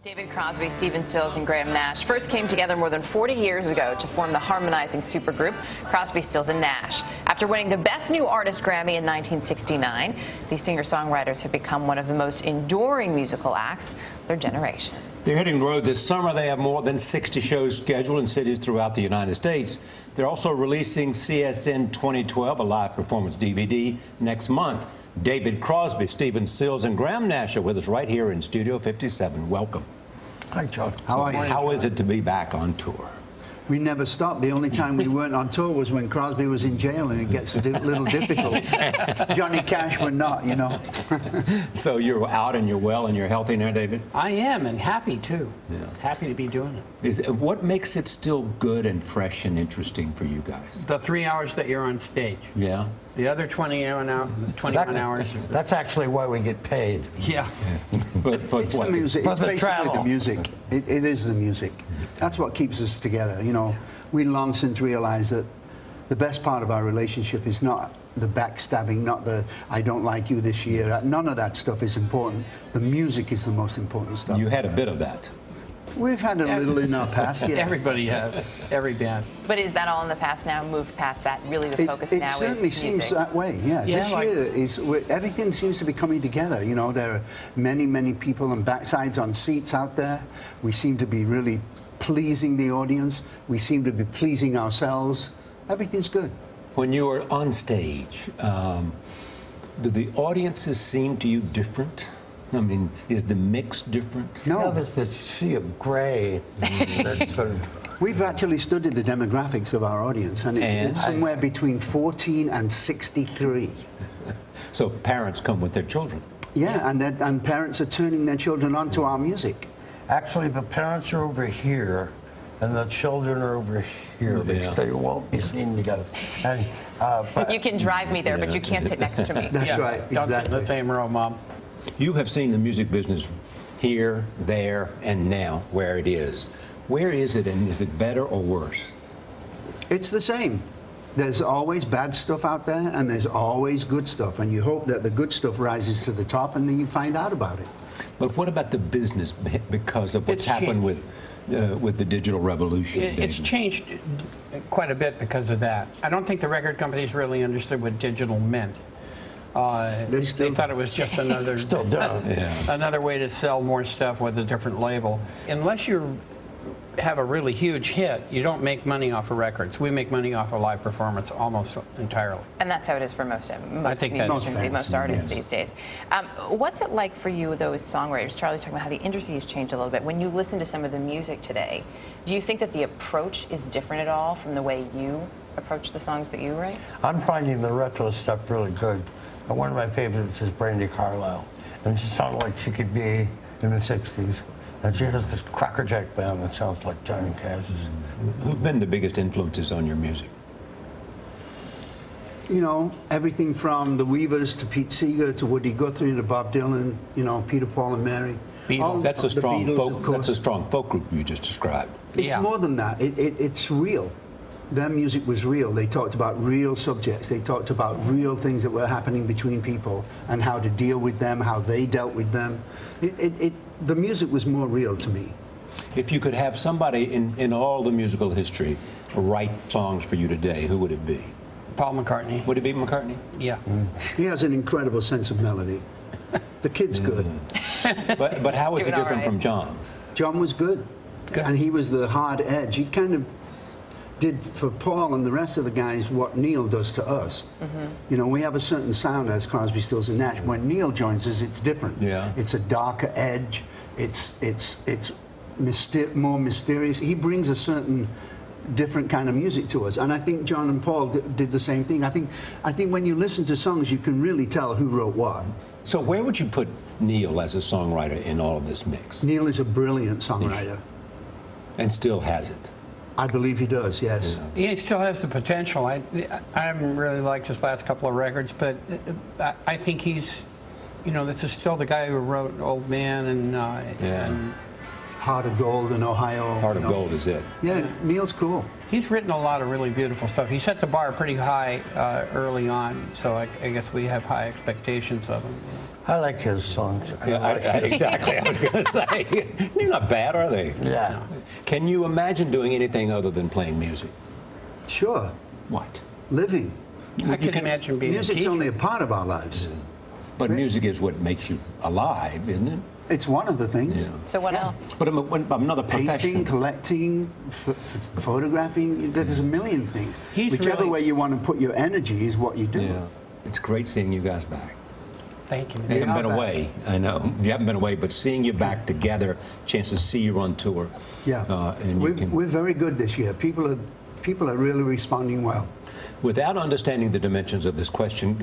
David Crosby, Stephen Stills, and Graham Nash first came together more than 40 years ago to form the harmonizing supergroup Crosby, Stills, and Nash. After winning the Best New Artist Grammy in 1969, these singer-songwriters have become one of the most enduring musical acts of their generation. They're hitting the road this summer. They have more than 60 shows scheduled in cities throughout the United States. They're also releasing CSN 2012, a live performance DVD, next month. David Crosby, Stephen Stills, and Graham Nash are with us right here in Studio 57. Welcome. Hi, John. How are you? How is it to be back on tour? We never stopped. The only time we weren't on tour was when Crosby was in jail, and it gets a little difficult. Johnny Cash were not, you know. So you're out and you're well and you're healthy now, David? I am, and happy too. Yeah. Happy to be doing it. What makes it still good and fresh and interesting for you guys? The 3 hours that you're on stage. Yeah. The other 21 hours. That's actually why we get paid. Yeah. But it's what? the music. For It's the basically travel. the music. It is the music. That's what keeps us together. You know, we long since realized that the best part of our relationship is not the backstabbing, not the I don't like you this year. None of that stuff is important. The music is the most important stuff. You had a bit of that. We've had a little in our past, yeah. Everybody has. Every band. But is that all in the past now? Moved past that? Really the focus now is music? It certainly seems that way, yeah. This year, everything seems to be coming together. You know, there are many, many people and backsides on seats out there. We seem to be really pleasing the audience. We seem to be pleasing ourselves. Everything's good. When you were on stage, do the audiences seem to you different? I mean, is the mix different? No. Yeah, there's the sea of gray. That's sort of... We've actually studied the demographics of our audience, and it's somewhere between 14 and 63. So parents come with their children. Yeah, and parents are turning their children onto our music. Actually, the parents are over here, and the children are over here, because they won't be seen together. And, but you can drive me there, but you can't sit next to me. That's right, Don't sit exactly. in the same row, Mom. You have seen the music business here, there, and now, where it is. Where is it, and is it better or worse? It's the same. There's always bad stuff out there, and there's always good stuff, and you hope that the good stuff rises to the top, and then you find out about it. But what about the business because of what's happened with the digital revolution? It's changed quite a bit because of that. I don't think the record companies really understood what digital meant. They thought it was just another another way to sell more stuff with a different label. Unless you have a really huge hit, you don't make money off of records. We make money off of live performance almost entirely. And that's how it is for most musicians, most artists these days. What's it like for you, those songwriters? Charlie's talking about how the industry has changed a little bit. When you listen to some of the music today, do you think that the approach is different at all from the way you approach the songs that you write? I'm finding the retro stuff really good. And one of my favorites is Brandi Carlile. And she sounds like she could be in the 60s. And she has this crackerjack band that sounds like Johnny Cash's. Who've been the biggest influences on your music? You know, everything from the Weavers to Pete Seeger to Woody Guthrie to Bob Dylan, you know, Peter, Paul and Mary. That's a strong Beatles, folk. That's a strong folk group you just described. It's more than that. It's real. Their music was real. They talked about real subjects. They talked about real things that were happening between people and how to deal with them, how they dealt with them. The music was more real to me. If you could have somebody in all the musical history write songs for you today, who would it be? Paul McCartney. Would it be McCartney? Yeah. He has an incredible sense of melody. The kid's good. But how is he different from John? John was good. And he was the hard edge. He kind of did for Paul and the rest of the guys what Neil does to us. You know, we have a certain sound as Crosby, Stills, and Nash. When Neil joins us, it's different. Yeah. It's a darker edge. It's more mysterious. He brings a certain different kind of music to us, and I think John and Paul did the same thing. I think when you listen to songs, you can really tell who wrote what. So where would you put Neil as a songwriter in all of this mix? Neil is a brilliant songwriter. And still has it. I believe he does, yes. He still has the potential. I haven't really liked his last couple of records, but I think he's, you know, this is still the guy who wrote Old Man and Heart of Gold in Ohio. Heart of Gold is it. Yeah, Neil's cool. He's written a lot of really beautiful stuff. He set the bar pretty high early on, so I guess we have high expectations of him. I like his songs. Exactly. I was going to say, they're not bad, are they? Yeah. Can you imagine doing anything other than playing music? Sure. What? Living. I can imagine being Music's a teacher. only a part of our lives. Yeah. But music is what makes you alive, isn't it? It's one of the things. Yeah. So what else? But another Painting, profession. collecting, photographing, there's a million things. He's Whichever really- way you want to put your energy is what you do. Yeah. It's great seeing you guys back. Thank you. You haven't been are back. away, I know. You haven't been away, but seeing you back together, chance to see you on tour. Yeah. And you can, We're very good this year. People are really responding well. without understanding the dimensions of this question,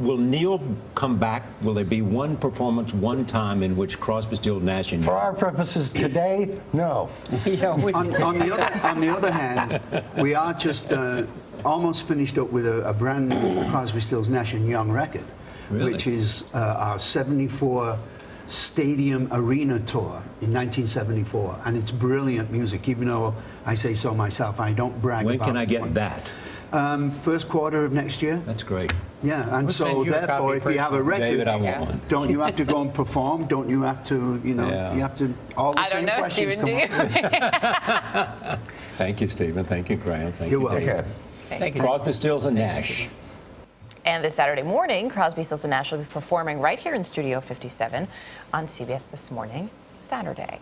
will Neil come back? Will there be one performance, one time in which Crosby, Stills, Nash and For our purposes today, no. Yeah, On the other hand, we are just almost finished up with a brand new Crosby, Stills, Nash and Young record, Really? which is our 74 Stadium Arena tour in 1974, and it's brilliant music. Even though I say so myself, I don't brag when about can I it. get that? First quarter of next year. That's great. Yeah, and We'll so send you a therefore, copy if you have a record, David, I want one. don't you have to go and perform? Don't you have to, you know, Yeah. you have to, all the I don't same know, questions Stephen, do come you? up. Thank you, Stephen. Thank you, Graham. Thank You're you, welcome. David. Thank you. Crosby, Stills, and Nash. And this Saturday morning, Crosby, Stills, and Nash will be performing right here in Studio 57 on CBS This Morning, Saturday.